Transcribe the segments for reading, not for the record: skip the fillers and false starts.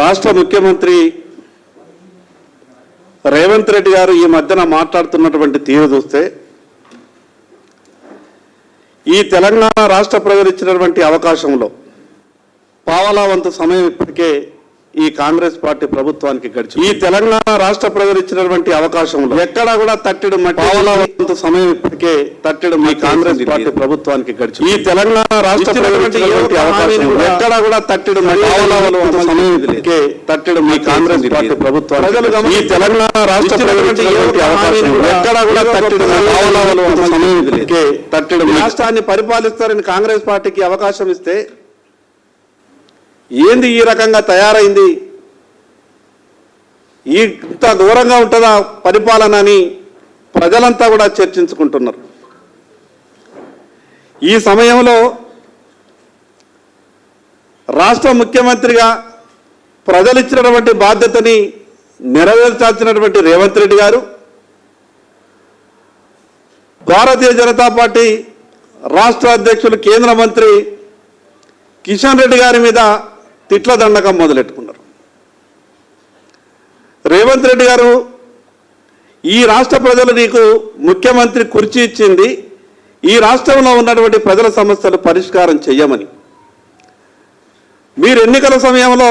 రాష్ట్ర ముఖ్యమంత్రి రేవంత్ రెడ్డి గారు ఈ మధ్యన మాట్లాడుతున్నటువంటి తీరు చూస్తే ఈ తెలంగాణ రాష్ట్ర ప్రజలు ఇచ్చినటువంటి అవకాశంలో పావలా వంతు సమయం ఇప్పటికే ఈ కాంగ్రెస్ పార్టీ ప్రభుత్వానికి గడిచి ఈ తెలంగాణ రాష్ట్ర ప్రజలు ఇచ్చినటువంటి అవకాశంలో ఎక్కడా కూడా తట్టెడు పావలా వంతు సమయం ఇప్పటికే తట్టెడు మీ కాంగ్రెస్ పార్టీ ప్రభుత్వానికి గడిచి ఈ తెలంగాణ రాష్ట్ర ప్రజలు ఇచ్చినటువంటి అవకాశంలో ఎక్కడా కూడా తట్టెడు పావలా వంతు సమయం ఇప్పటికే తట్టెడు మీ కాంగ్రెస్ పార్టీ ప్రభుత్వానికి ఈ తెలంగాణ రాష్ట్ర ప్రజలు ఇచ్చినటువంటి అవకాశంలో ఎక్కడా కూడా తట్టెడు పావలా వంతు సమయం ఇప్పటికే తట్టెడు రాష్ట్రాన్ని పరిపాలిస్తారని కాంగ్రెస్ పార్టీకి అవకాశం ఇస్తే ఏంది ఈ రకంగా తయారైంది, ఇంత దూరంగా ఉంటుందా పరిపాలన అని ప్రజలంతా కూడా చర్చించుకుంటున్నారు. ఈ సమయంలో రాష్ట్ర ముఖ్యమంత్రిగా ప్రజలు ఇచ్చినటువంటి బాధ్యతని నెరవేర్చాల్సినటువంటి రేవంత్ రెడ్డి గారు భారతీయ జనతా పార్టీ రాష్ట్ర అధ్యక్షులు కేంద్ర మంత్రి కిషన్ రెడ్డి గారి మీద తిట్ల దండకం మొదలెట్టుకున్నారు. రేవంత్ రెడ్డి గారు ఈ రాష్ట్ర ప్రజలు నీకు ముఖ్యమంత్రి కుర్చీ ఇచ్చింది ఈ రాష్ట్రంలో ఉన్నటువంటి ప్రజల సమస్యలు పరిష్కారం చెయ్యమని. మీరు ఎన్నికల సమయంలో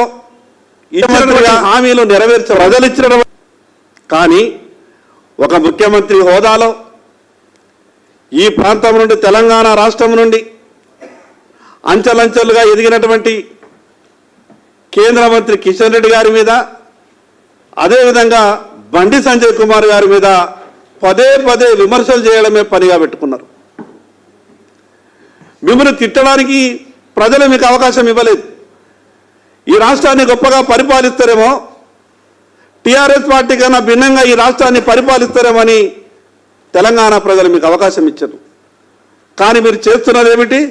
ఇచ్చినటువంటి హామీలు నెరవేర్చ ప్రజలు ఇచ్చిన కానీ ఒక ముఖ్యమంత్రి హోదాలో ఈ ప్రాంతం నుండి తెలంగాణ రాష్ట్రం నుండి అంచెలంచెలుగా ఎదిగినటువంటి కేంద్ర మంత్రి కిషన్ రెడ్డి గారి మీద అదేవిధంగా బండి సంజయ్ కుమార్ గారి మీద పదే పదే విమర్శలు చేయడమే పనిగా పెట్టుకున్నారు. మిమ్మల్ని తిట్టడానికి ప్రజలు మీకు అవకాశం ఇవ్వలేదు. ఈ రాష్ట్రాన్ని గొప్పగా పరిపాలిస్తారేమో, టీఆర్ఎస్ పార్టీ కన్నా భిన్నంగా ఈ రాష్ట్రాన్ని పరిపాలిస్తారేమో అని తెలంగాణ ప్రజలు మీకు అవకాశం ఇచ్చారు. కానీ మీరు చేస్తున్నది ఏమిటి?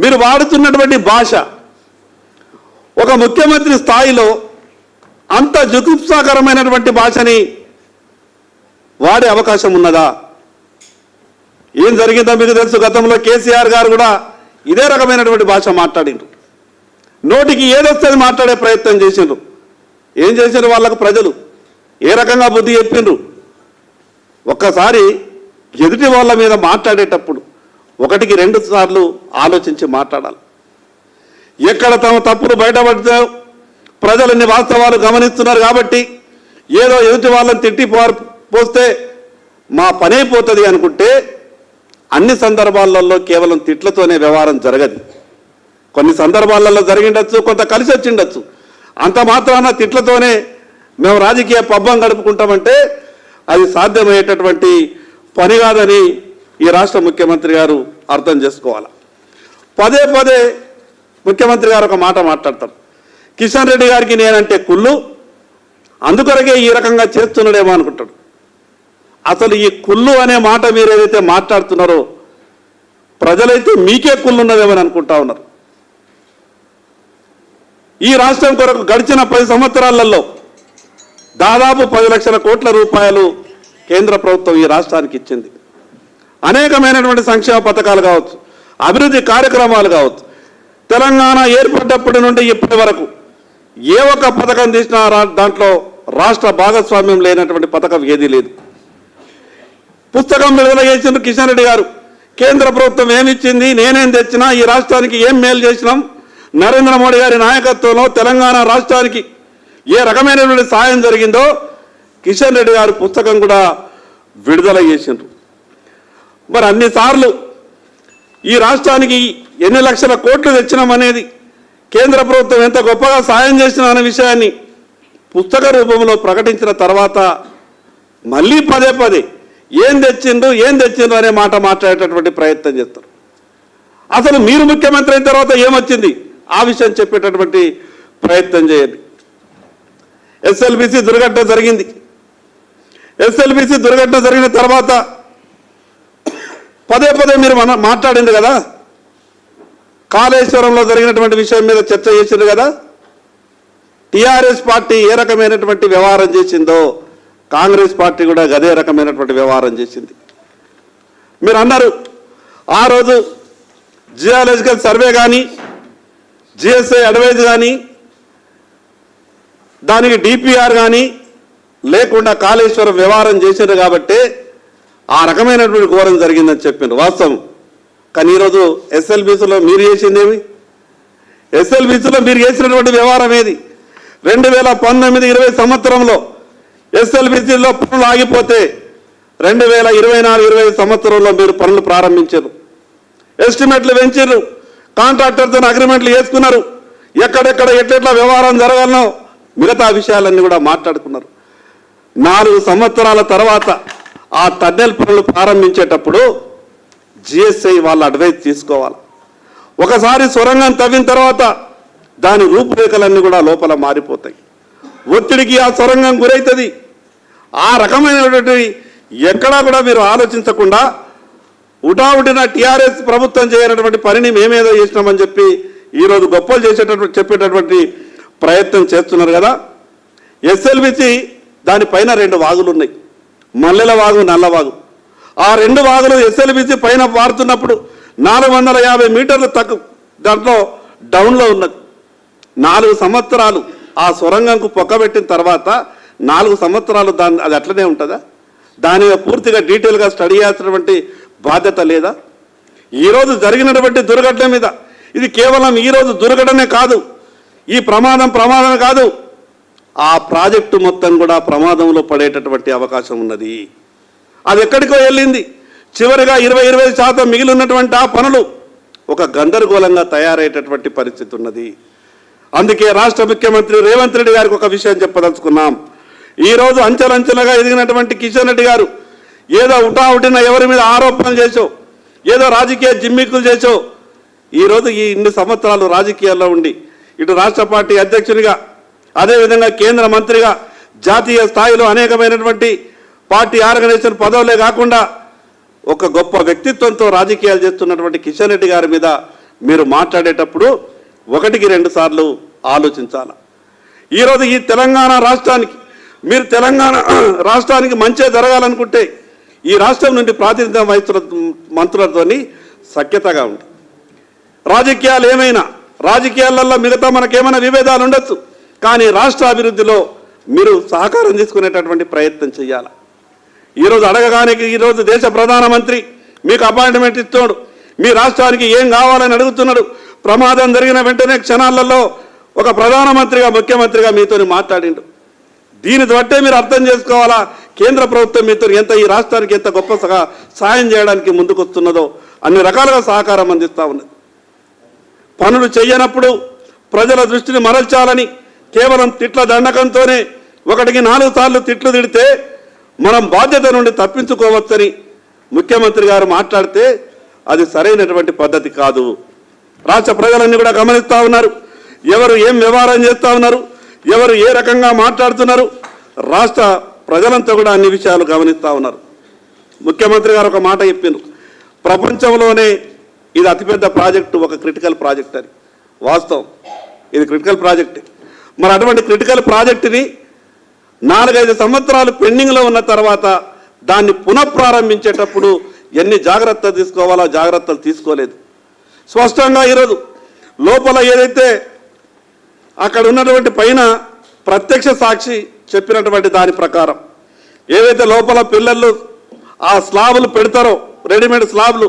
మీరు వాడుతున్నటువంటి భాష ఒక ముఖ్యమంత్రి స్థాయిలో అంత జుగుప్సాకరమైనటువంటి భాషని వాడే అవకాశం ఉన్నదా? ఏం జరిగిందో మీకు తెలుసు. గతంలో కేసీఆర్ గారు కూడా ఇదే రకమైనటువంటి భాష మాట్లాడిండ్రు. నోటికి ఏదొస్తుంది మాట్లాడే ప్రయత్నం చేసిండ్రు. ఏం చేసిండ్రు? వాళ్ళకు ప్రజలు ఏ రకంగా బుద్ధి చెప్పిండ్రు? ఒక్కసారి ఎదుటి వాళ్ళ మీద మాట్లాడేటప్పుడు ఒకటికి 2 సార్లు ఆలోచించి మాట్లాడాలి. ఎక్కడ తమ తప్పులు బయటపడితే ప్రజలన్ని వాస్తవాలు గమనిస్తున్నారు కాబట్టి ఏదో ఎదుటి వాళ్ళని తిట్టి పోస్తే మా పని అయిపోతుంది అనుకుంటే అన్ని సందర్భాలలో కేవలం తిట్లతోనే వ్యవహారం జరగదు. కొన్ని సందర్భాలలో జరిగిండొచ్చు, కొంత కలిసి వచ్చిండొచ్చు. అంత మాత్రాన తిట్లతోనే మేము రాజకీయ పబ్బం గడుపుకుంటామంటే అది సాధ్యమయ్యేటటువంటి పని కాదని ఈ రాష్ట్ర ముఖ్యమంత్రి గారు అర్థం చేసుకోవాలి. పదే పదే ముఖ్యమంత్రి గారు ఒక మాట మాట్లాడతారు. కిషన్ రెడ్డి గారికి నేనంటే కుళ్ళు, అందుకొరకే ఈ రకంగా చేస్తున్నాడేమో అనుకుంటాడు. అసలు ఈ కుళ్ళు అనే మాట మీరు ఏదైతే మాట్లాడుతున్నారో ప్రజలైతే మీకే కుళ్ళు ఉన్నదేమని అనుకుంటా ఉన్నారు. ఈ రాష్ట్రం కొరకు గడిచిన 10 సంవత్సరాలలో దాదాపు 10 లక్షల కోట్ల రూపాయలు కేంద్ర ప్రభుత్వం ఈ రాష్ట్రానికి ఇచ్చింది. అనేకమైనటువంటి సంక్షేమ పథకాలు కావచ్చు, అభివృద్ధి కార్యక్రమాలు కావచ్చు. తెలంగాణ ఏర్పడ్డప్పటి నుండి ఇప్పటి వరకు ఏ ఒక్క పథకం తీసినా దాంట్లో రాష్ట్ర భాగస్వామ్యం లేనటువంటి పథకం ఏదీ లేదు. పుస్తకం విడుదల చేసిన కిషన్ రెడ్డి గారు కేంద్ర ప్రభుత్వం ఏమిచ్చింది, నేనేం తెచ్చినా, ఈ రాష్ట్రానికి ఏం మేలు చేసినాం, నరేంద్ర మోడీ గారి నాయకత్వంలో తెలంగాణ రాష్ట్రానికి ఏ రకమైనటువంటి సాయం జరిగిందో కిషన్ రెడ్డి గారు పుస్తకం కూడా విడుదల చేసిండ్రు. మరి అన్నిసార్లు ఈ రాష్ట్రానికి ఎన్ని లక్షల కోట్లు తెచ్చినామనేది, కేంద్ర ప్రభుత్వం ఎంత గొప్పగా సాయం చేసిన అనే విషయాన్ని పుస్తక రూపంలో ప్రకటించిన తర్వాత మళ్ళీ పదే పదే ఏం తెచ్చిండ్రు అనే మాట మాట్లాడేటటువంటి ప్రయత్నం చేస్తారు. అసలు మీరు ముఖ్యమంత్రి అయిన తర్వాత ఏమొచ్చింది ఆ విషయం చెప్పేటటువంటి ప్రయత్నం చేయండి. ఎస్ఎల్బిసి దుర్ఘటన జరిగింది. ఎస్ఎల్బిసి దుర్ఘటన జరిగిన తర్వాత పదే పదే మీరు మాట్లాడింది కదా, కాళేశ్వరంలో జరిగినటువంటి విషయం మీద చర్చ చేసింది కదా. టీఆర్ఎస్ పార్టీ ఏ రకమైనటువంటి వ్యవహారం చేసిందో కాంగ్రెస్ పార్టీ కూడా అదే రకమైనటువంటి వ్యవహారం చేసింది. మీరు అన్నారు ఆ రోజు జియాలజికల్ సర్వే కానీ జిఎస్ఐ అడ్వైజ్ కానీ దానికి డిపిఆర్ కానీ లేకుండా కాళేశ్వరం వ్యవహారం చేశారు కాబట్టి ఆ రకమైనటువంటి ఘోరం జరిగిందని చెప్పిండ్రు వాస్తవం. కానీ ఈరోజు ఎస్ఎల్బీసీలో మీరు చేసిందేమి? ఎస్ఎల్బీసీలో మీరు చేసినటువంటి వ్యవహారం ఏది? 2019-20 సంవత్సరంలో ఎస్ఎల్బీసీలో పనులు ఆగిపోతే 2024-25 సంవత్సరంలో మీరు పనులు ప్రారంభించారు. ఎస్టిమేట్లు పెంచారు, కాంట్రాక్టర్తో అగ్రిమెంట్లు చేసుకున్నారు, ఎక్కడెక్కడ ఎట్లెట్లా వ్యవహారం జరగాలనో మిగతా విషయాలన్నీ కూడా మాట్లాడుకున్నారు. 4 సంవత్సరాల తర్వాత ఆ టన్నెల్ పనులు ప్రారంభించేటప్పుడు జిఎస్ఐ వాళ్ళ అడ్వైస్ తీసుకోవాలి. ఒకసారి సొరంగం తవ్విన తర్వాత దాని రూపురేఖలన్నీ కూడా లోపల మారిపోతాయి. ఒత్తిడికి ఆ సొరంగం గురవుతుంది. ఆ రకమైనటువంటి ఎక్కడా కూడా మీరు ఆలోచించకుండా ఉటావుటిన టీఆర్ఎస్ ప్రభుత్వం చేయనటువంటి పనిని మేమేదో చేసినామని చెప్పి ఈరోజు గొప్పలు చెప్పేటటువంటి ప్రయత్నం చేస్తున్నారు కదా. ఎస్ఎల్బిసి దానిపైన 2 వాగులు ఉన్నాయి, మల్లెల వాగు, నల్లవాగు. ఆ 2 వాగులు ఎస్ఎల్బిసి పైన పారుతున్నప్పుడు 450 మీటర్లు తక్కువ దాంట్లో డౌన్లో ఉన్నది. 4 సంవత్సరాలు ఆ సొరంగంకు పొక్కబెట్టిన తర్వాత 4 సంవత్సరాలు అది అట్లనే ఉంటుందా? దాని పూర్తిగా డీటెయిల్గా స్టడీ చేసినటువంటి బాధ్యత లేదా? ఈరోజు జరిగినటువంటి దుర్ఘటన మీద ఇది కేవలం ఈరోజు దుర్ఘటనే కాదు, ఈ ప్రమాదం కాదు, ఆ ప్రాజెక్టు మొత్తం కూడా ప్రమాదంలో పడేటటువంటి అవకాశం ఉన్నది. అది ఎక్కడికో వెళ్ళింది. చివరిగా 20-25% మిగిలి ఉన్నటువంటి ఆ పనులు ఒక గందరగోళంగా తయారయ్యేటటువంటి పరిస్థితి ఉన్నది. అందుకే రాష్ట్ర ముఖ్యమంత్రి రేవంత్ రెడ్డి గారికి ఒక విషయం చెప్పదలుచుకున్నాం. ఈరోజు అంచెలంచెలుగా ఎదిగినటువంటి కిషన్ రెడ్డి గారు ఏదో ఉటావుటిన ఎవరి మీద ఆరోపణలు చేసో, ఏదో రాజకీయ జిమ్మిక్కులు చేసో, ఈరోజు ఈ ఇన్ని సంవత్సరాలు రాజకీయాల్లో ఉండి ఇటు రాష్ట్ర పార్టీ అధ్యక్షునిగా, అదేవిధంగా కేంద్ర మంత్రిగా, జాతీయ స్థాయిలో అనేకమైనటువంటి పార్టీ ఆర్గనైజేషన్ పదవులే కాకుండా ఒక గొప్ప వ్యక్తిత్వంతో రాజకీయాలు చేస్తున్నటువంటి కిషన్ రెడ్డి గారి మీద మీరు మాట్లాడేటప్పుడు 1-2 సార్లు ఆలోచించాలి. ఈరోజు ఈ తెలంగాణ రాష్ట్రానికి, మీరు తెలంగాణ రాష్ట్రానికి మంచి జరగాలనుకుంటే ఈ రాష్ట్రం నుండి ప్రాతినిధ్యం వహిస్తున్న మంత్రులతోని సఖ్యతగా ఉంది. రాజకీయాలు ఏమైనా, రాజకీయాలలో మిగతా మనకేమైనా విభేదాలు ఉండొచ్చు, కానీ రాష్ట్ర అభివృద్ధిలో మీరు సహకారం తీసుకునేటటువంటి ప్రయత్నం చేయాలి. ఈరోజు అడగగానికి ఈరోజు దేశ ప్రధానమంత్రి మీకు అపాయింట్మెంట్ ఇస్తున్నాడు, మీ రాష్ట్రానికి ఏం కావాలని అడుగుతున్నాడు. ప్రమాదం జరిగిన వెంటనే క్షణాలలో ఒక ప్రధానమంత్రిగా, ముఖ్యమంత్రిగా మీతో మాట్లాడిండు. దీని బట్టే మీరు అర్థం చేసుకోవాలా కేంద్ర ప్రభుత్వం మీతో ఎంత, ఈ రాష్ట్రానికి ఎంత గొప్ప సాయం చేయడానికి ముందుకొస్తున్నదో, అన్ని రకాలుగా సహకారం అందిస్తూ ఉన్నది. పనులు చేయనప్పుడు ప్రజల దృష్టిని మరల్చాలని కేవలం తిట్ల దండకంతోనే 1-4 సార్లు తిట్లు తిడితే మనం బాధ్యత నుండి తప్పించుకోవచ్చని ముఖ్యమంత్రి గారు మాట్లాడితే అది సరైనటువంటి పద్ధతి కాదు. రాష్ట్ర ప్రజలన్నీ కూడా గమనిస్తూ ఉన్నారు, ఎవరు ఏం వ్యవహారం చేస్తూ ఉన్నారు, ఎవరు ఏ రకంగా మాట్లాడుతున్నారు. రాష్ట్ర ప్రజలంతా కూడా అన్ని విషయాలు గమనిస్తూ ఉన్నారు. ముఖ్యమంత్రి గారు ఒక మాట చెప్పిండ్రు, ప్రపంచంలోనే ఇది అతిపెద్ద ప్రాజెక్టు, ఒక క్రిటికల్ ప్రాజెక్ట్ అని. వాస్తవం, ఇది క్రిటికల్ ప్రాజెక్ట్. మరి అటువంటి క్రిటికల్ ప్రాజెక్టుని 4-5 సంవత్సరాలు పెండింగ్లో ఉన్న తర్వాత దాన్ని పునఃప్రారంభించేటప్పుడు ఎన్ని జాగ్రత్తలు తీసుకోవాలో జాగ్రత్తలు తీసుకోలేదు. స్పష్టంగా ఈరోజు లోపల ఏదైతే అక్కడ ఉన్నటువంటి పైన ప్రత్యక్ష సాక్షి చెప్పినటువంటి దాని ప్రకారం ఏవైతే లోపల పిల్లలు ఆ స్లాబులు పెడతారో, రెడీమేడ్ స్లాబులు,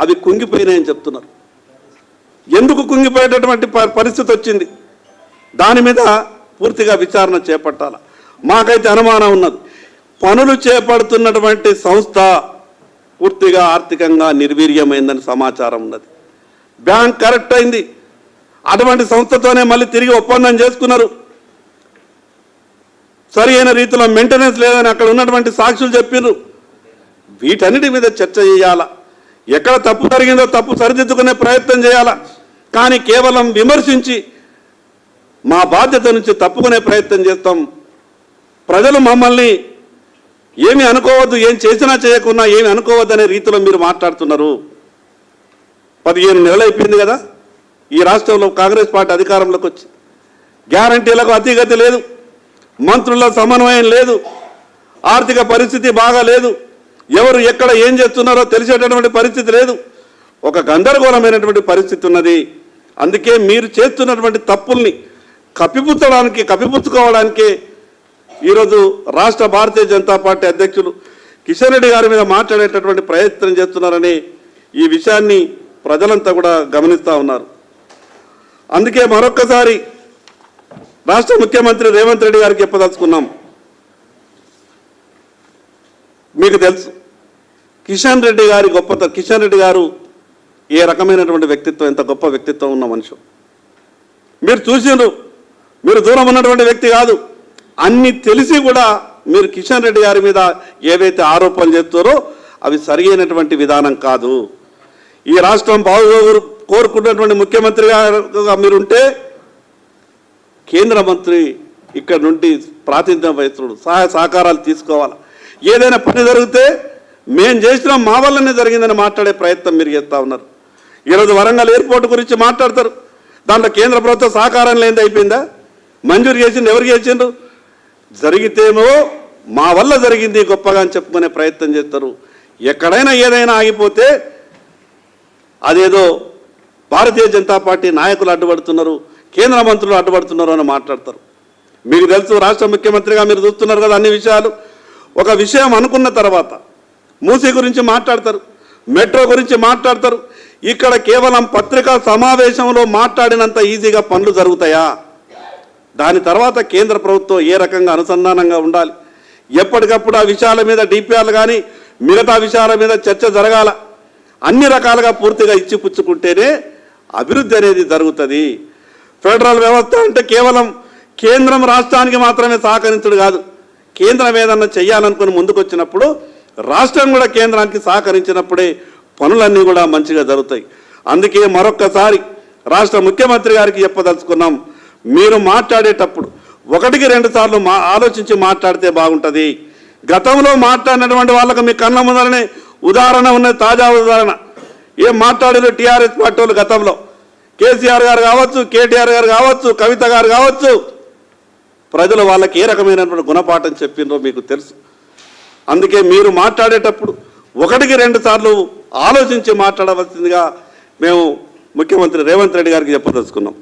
అవి కుంగిపోయినాయని చెప్తున్నారు. ఎందుకు కుంగిపోయేటటువంటి పరిస్థితి వచ్చింది, దాని మీద పూర్తిగా విచారణ చేపట్టాలి. మాకైతే అనుమానం ఉన్నది, పనులు చేపడుతున్నటువంటి సంస్థ పూర్తిగా ఆర్థికంగా నిర్వీర్యమైందని సమాచారం ఉన్నది. బ్యాంక్ కరెక్ట్ అయింది, అటువంటి సంస్థతోనే మళ్ళీ తిరిగి ఒప్పందం చేసుకున్నారు. సరి అయిన రీతిలో మెయింటెనెన్స్ లేదని అక్కడ ఉన్నటువంటి సాక్షులు చెప్పినారు. వీటన్నిటి మీద చర్చ చేయాలా, ఎక్కడ తప్పు జరిగిందో తప్పు సరిదిద్దుకునే ప్రయత్నం చేయాలా. కానీ కేవలం విమర్శించి మా బాధ్యత నుంచి తప్పుకునే ప్రయత్నం చేస్తాం. ప్రజలు మమ్మల్ని ఏమి అనుకోవద్దు, ఏం చేసినా చేయకున్నా ఏమి అనుకోవద్దు అనే రీతిలో మీరు మాట్లాడుతున్నారు. 15 నెలలు అయిపోయింది కదా ఈ రాష్ట్రంలో కాంగ్రెస్ పార్టీ అధికారంలోకి వచ్చి. గ్యారంటీలకు అతిగతి లేదు, మంత్రుల సమన్వయం లేదు, ఆర్థిక పరిస్థితి బాగా లేదు, ఎవరు ఎక్కడ ఏం చేస్తున్నారో తెలిసేటటువంటి పరిస్థితి లేదు, ఒక గందరగోళమైనటువంటి పరిస్థితి ఉన్నది. అందుకే మీరు చేస్తున్నటువంటి తప్పుల్ని కప్పిపుచ్చుకోవడానికి ఈరోజు రాష్ట్ర భారతీయ జనతా పార్టీ అధ్యక్షులు కిషన్ రెడ్డి గారి మీద మాట్లాడేటటువంటి ప్రయత్నం చేస్తున్నారని ఈ విషయాన్ని ప్రజలంతా కూడా గమనిస్తూ ఉన్నారు. అందుకే మరొక్కసారి రాష్ట్ర ముఖ్యమంత్రి రేవంత్ రెడ్డి గారికి చెప్పదలుచుకున్నాం. మీకు తెలుసు కిషన్ రెడ్డి గారి కిషన్ రెడ్డి గారు ఏ రకమైనటువంటి వ్యక్తిత్వం, ఎంత గొప్ప వ్యక్తిత్వం ఉన్న మనిషి మీరు చూసిండ్రు. మీరు దూరం ఉన్నటువంటి వ్యక్తి కాదు. అన్ని తెలిసి కూడా మీరు కిషన్ రెడ్డి గారి మీద ఏవైతే ఆరోపణలు చేస్తారో అవి సరైనటువంటి విధానం కాదు. ఈ రాష్ట్రం బాగోగురు కోరుకున్నటువంటి ముఖ్యమంత్రిగా మీరుంటే కేంద్ర మంత్రి ఇక్కడ నుండి ప్రాతినిధ్యం వహిస్తుడు సహాయ సహకారాలు తీసుకోవాలి. ఏదైనా పని జరిగితే మేము చేసినా మా వల్లనే జరిగిందని మాట్లాడే ప్రయత్నం మీరు చేస్తూ ఉన్నారు. ఈరోజు వరంగల్ ఎయిర్పోర్ట్ గురించి మాట్లాడతారు. దాంట్లో కేంద్ర ప్రభుత్వ సహకారం లేనిది అయిపోయిందా? మంజూరు చేసింది ఎవరు చేసిండ్రు? జరిగితేమో మా వల్ల జరిగింది గొప్పగా అని చెప్పుకునే ప్రయత్నం చేస్తారు. ఎక్కడైనా ఏదైనా ఆగిపోతే అదేదో భారతీయ జనతా పార్టీ నాయకులు అడ్డుపడుతున్నారు, కేంద్ర మంత్రులు అడ్డుపడుతున్నారు అని మాట్లాడతారు. మీకు తెలుసు రాష్ట్ర ముఖ్యమంత్రిగా మీరు చూస్తున్నారు కదా అన్ని విషయాలు. ఒక విషయం అనుకున్న తర్వాత మూసీ గురించి మాట్లాడతారు, మెట్రో గురించి మాట్లాడతారు. ఇక్కడ కేవలం పత్రికా సమావేశంలో మాట్లాడినంత ఈజీగా పనులు జరుగుతాయా? దాని తర్వాత కేంద్ర ప్రభుత్వం ఏ రకంగా అనుసంధానంగా ఉండాలి, ఎప్పటికప్పుడు ఆ విషయాల మీద డిపిఆర్లు కానీ మిగతా విషయాల మీద చర్చ జరగాల. అన్ని రకాలుగా పూర్తిగా ఇచ్చిపుచ్చుకుంటేనే అభివృద్ధి అనేది జరుగుతుంది. ఫెడరల్ వ్యవస్థ అంటే కేవలం కేంద్రం రాష్ట్రానికి మాత్రమే సహకరించడు కాదు. కేంద్రం ఏదన్నా చెయ్యాలనుకుని ముందుకు వచ్చినప్పుడు రాష్ట్రం కూడా కేంద్రానికి సహకరించినప్పుడే పనులన్నీ కూడా మంచిగా జరుగుతాయి. అందుకే మరొక్కసారి రాష్ట్ర ముఖ్యమంత్రి గారికి చెప్పదలుచుకున్నాం, మీరు మాట్లాడేటప్పుడు 1-2 సార్లు ఆలోచించి మాట్లాడితే బాగుంటుంది. గతంలో మాట్లాడినటువంటి వాళ్ళకు మీ కళ్ళ ముందరనే ఉదాహరణ ఉన్నది, తాజా ఉదాహరణ. ఏం మాట్లాడారు టీఆర్ఎస్ పార్టీ వాళ్ళు గతంలో? కేసీఆర్ గారు కావచ్చు, కేటీఆర్ గారు కావచ్చు, కవిత గారు కావచ్చు, ప్రజలు వాళ్ళకి ఏ రకమైనటువంటి గుణపాఠం చెప్పిండ్రో మీకు తెలుసు. అందుకే మీరు మాట్లాడేటప్పుడు 1-2 సార్లు ఆలోచించి మాట్లాడవలసిందిగా మేము ముఖ్యమంత్రి రేవంత్ రెడ్డి గారికి చెప్పదలుచుకున్నాం.